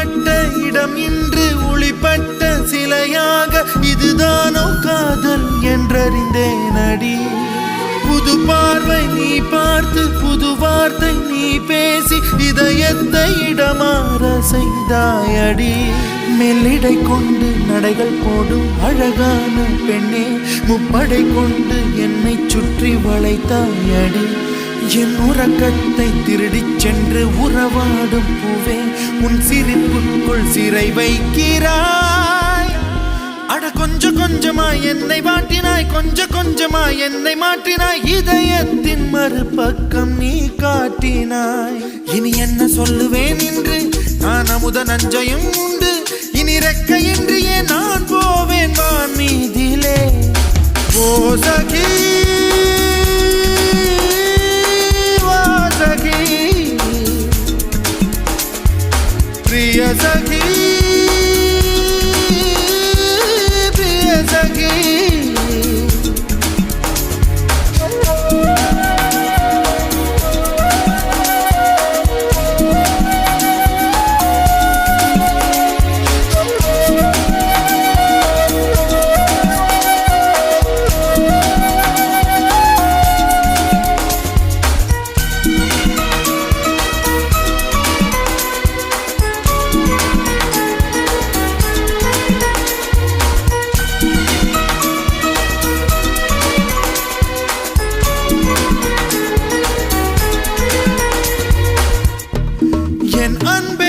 முற்பட்ட இடம் இன்று ஒளிப்பட்ட சிலையாக இதுதானோ காதல் என்றறிந்தேன் அடி. புது பார்வை நீ பார்த்து புது வார்த்தை நீ பேசி இதயத்தை இடமாற செய்தாயடி. மெல்லிடை கொண்டு நடைகள் போடும் அழகான பெண்ணே முப்படை கொண்டு என்னை சுற்றி வளைத்தாயடி. என் உறக்கத்தை திருடிச் சென்று உறவாடும் பூவே உன் சிரிப்புக்குள் சிறை வைக்கிறாய். அட கொஞ்சம் கொஞ்சமாய் என்னை வாட்டினாய் கொஞ்சம் கொஞ்சமாய் என்னை மாற்றினாய் இதயத்தின் மறுபக்கம் நீ காட்டினாய். இனி என்ன சொல்லுவேன் என்று நான் அமுத நஞ்சையும் உண்டு இனி ரெக்கையின்றியே நான் போவேன் வான் மீதிலே. ஓ சகி प्रिय सखी प्रिय सखी என் அன்பே